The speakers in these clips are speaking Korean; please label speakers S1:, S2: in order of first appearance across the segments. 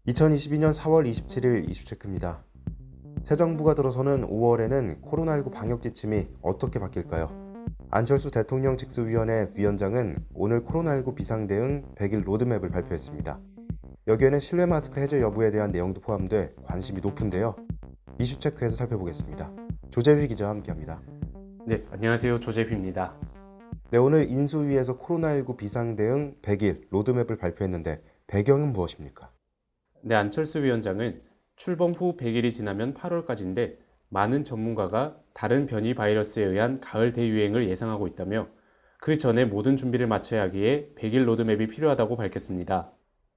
S1: 2022년 4월 27일 이슈체크입니다. 새 정부가 들어서는 5월에는 코로나19 방역 지침이 어떻게 바뀔까요? 안철수 대통령 직수위원회 위원장은 오늘 코로나19 비상대응 100일 로드맵을 발표했습니다. 여기에는 실내 마스크 해제 여부에 대한 내용도 포함돼 관심이 높은데요. 이슈체크에서 살펴보겠습니다. 조재휘 기자와 함께합니다.
S2: 네, 안녕하세요. 조재휘입니다.
S1: 네, 오늘 인수위에서 코로나19 비상대응 100일 로드맵을 발표했는데 배경은 무엇입니까?
S2: 네, 안철수 위원장은 출범 후 100일이 지나면 8월까지인데 많은 전문가가 다른 변이 바이러스에 의한 가을 대유행을 예상하고 있다며 그 전에 모든 준비를 마쳐야 하기에 100일 로드맵이 필요하다고 밝혔습니다.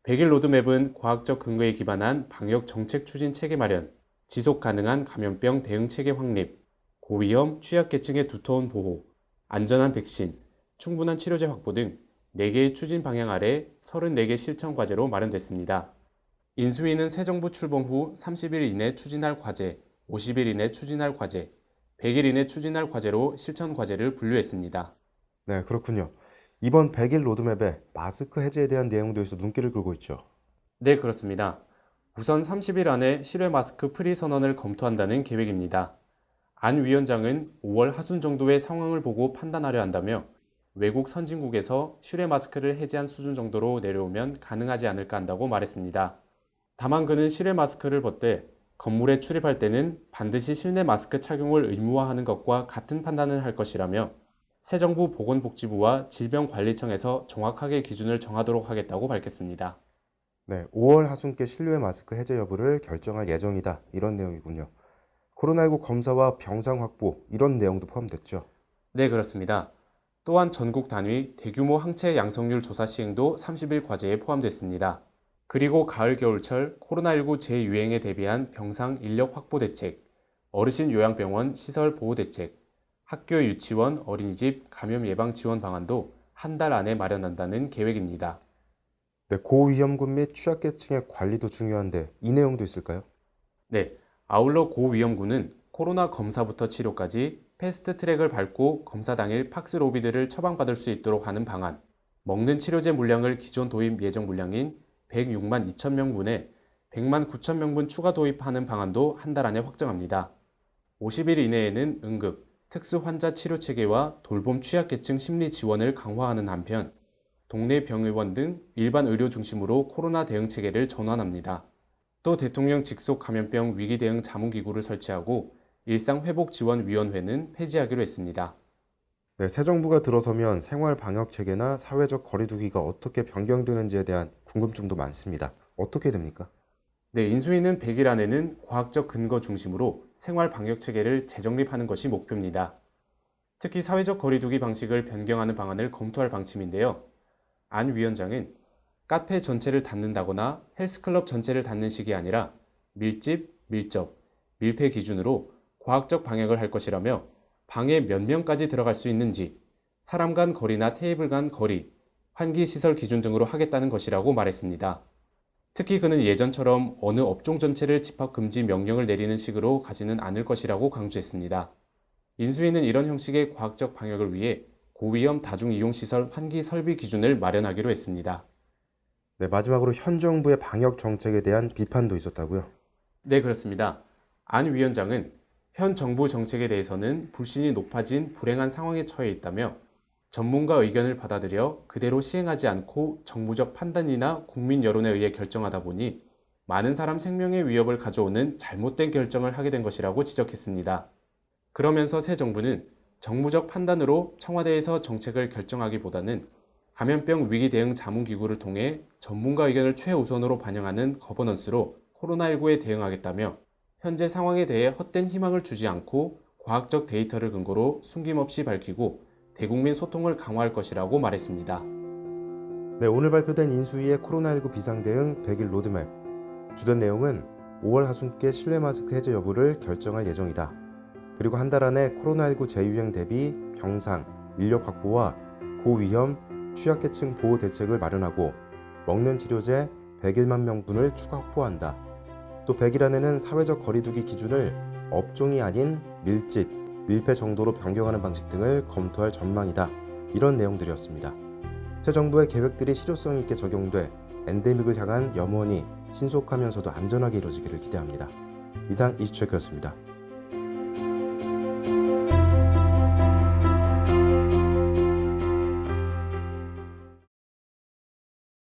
S2: 100일 로드맵은 과학적 근거에 기반한 방역 정책 추진 체계 마련, 지속 가능한 감염병 대응 체계 확립, 고위험 취약계층의 두터운 보호, 안전한 백신, 충분한 치료제 확보 등 4개의 추진 방향 아래 34개 실천 과제로 마련됐습니다. 인수위는 새 정부 출범 후 30일 이내 추진할 과제, 50일 이내 추진할 과제, 100일 이내 추진할 과제로 실천 과제를 분류했습니다.
S1: 네, 그렇군요. 이번 100일 로드맵에 마스크 해제에 대한 내용도 있어 눈길을 끌고 있죠.
S2: 네, 그렇습니다. 우선 30일 안에 실외 마스크 프리 선언을 검토한다는 계획입니다. 안 위원장은 5월 하순 정도의 상황을 보고 판단하려 한다며 외국 선진국에서 실외 마스크를 해제한 수준 정도로 내려오면 가능하지 않을까 한다고 말했습니다. 다만 그는 실외 마스크를 벗되 건물에 출입할 때는 반드시 실내 마스크 착용을 의무화하는 것과 같은 판단을 할 것이라며 새 정부 보건복지부와 질병관리청에서 정확하게 기준을 정하도록 하겠다고 밝혔습니다.
S1: 네, 5월 하순께 실외 마스크 해제 여부를 결정할 예정이다. 이런 내용이군요. 코로나19 검사와 병상 확보 이런 내용도 포함됐죠.
S2: 네, 그렇습니다. 또한 전국 단위 대규모 항체 양성률 조사 시행도 30일 과제에 포함됐습니다. 그리고 가을 겨울철 코로나19 재유행에 대비한 병상 인력 확보 대책, 어르신 요양병원 시설 보호 대책, 학교 유치원 어린이집 감염 예방 지원 방안도 한 달 안에 마련한다는 계획입니다.
S1: 네, 고위험군 및 취약계층의 관리도 중요한데 이 내용도 있을까요?
S2: 네, 아울러 고위험군은 코로나 검사부터 치료까지 패스트 트랙을 밟고 검사 당일 팍스로비드를 처방받을 수 있도록 하는 방안, 먹는 치료제 물량을 기존 도입 예정 물량인 106만 2천 명분에 100만 9천 명분 추가 도입하는 방안도 한 달 안에 확정합니다. 50일 이내에는 응급, 특수 환자 치료 체계와 돌봄 취약계층 심리 지원을 강화하는 한편 동네 병의원 등 일반 의료 중심으로 코로나 대응 체계를 전환합니다. 또 대통령 직속 감염병 위기 대응 자문기구를 설치하고 일상회복지원위원회는 폐지하기로 했습니다.
S1: 네, 새 정부가 들어서면 생활 방역 체계나 사회적 거리두기가 어떻게 변경되는지에 대한 궁금증도 많습니다. 어떻게 됩니까?
S2: 네, 인수위는 100일 안에는 과학적 근거 중심으로 생활 방역 체계를 재정립하는 것이 목표입니다. 특히 사회적 거리두기 방식을 변경하는 방안을 검토할 방침인데요. 안 위원장은 카페 전체를 닫는다거나 헬스클럽 전체를 닫는 식이 아니라 밀집, 밀접, 밀폐 기준으로 과학적 방역을 할 것이라며 방에 몇 명까지 들어갈 수 있는지, 사람 간 거리나 테이블 간 거리, 환기 시설 기준 등으로 하겠다는 것이라고 말했습니다. 특히 그는 예전처럼 어느 업종 전체를 집합 금지 명령을 내리는 식으로 가지는 않을 것이라고 강조했습니다. 인수위는 이런 형식의 과학적 방역을 위해 고위험 다중이용시설 환기 설비 기준을 마련하기로 했습니다.
S1: 네, 마지막으로 현 정부의 방역 정책에 대한 비판도 있었다고요.
S2: 네, 그렇습니다. 안 위원장은 현 정부 정책에 대해서는 불신이 높아진 불행한 상황에 처해 있다며 전문가 의견을 받아들여 그대로 시행하지 않고 정무적 판단이나 국민 여론에 의해 결정하다 보니 많은 사람 생명의 위협을 가져오는 잘못된 결정을 하게 된 것이라고 지적했습니다. 그러면서 새 정부는 정무적 판단으로 청와대에서 정책을 결정하기보다는 감염병 위기 대응 자문기구를 통해 전문가 의견을 최우선으로 반영하는 거버넌스로 코로나19에 대응하겠다며 현재 상황에 대해 헛된 희망을 주지 않고 과학적 데이터를 근거로 숨김없이 밝히고 대국민 소통을 강화할 것이라고 말했습니다.
S1: 네, 오늘 발표된 인수위의 코로나19 비상대응 100일 로드맵. 주된 내용은 5월 하순께 실내 마스크 해제 여부를 결정할 예정이다. 그리고 한 달 안에 코로나19 재유행 대비 병상, 인력 확보와 고위험, 취약계층 보호 대책을 마련하고 먹는 치료제 101만 명분을 추가 확보한다. 또 100일 안에는 사회적 거리두기 기준을 업종이 아닌 밀집, 밀폐 정도로 변경하는 방식 등을 검토할 전망이다. 이런 내용들이었습니다. 새 정부의 계획들이 실효성 있게 적용돼 엔데믹을 향한 염원이 신속하면서도 안전하게 이루어지기를 기대합니다. 이상 이슈체크였습니다.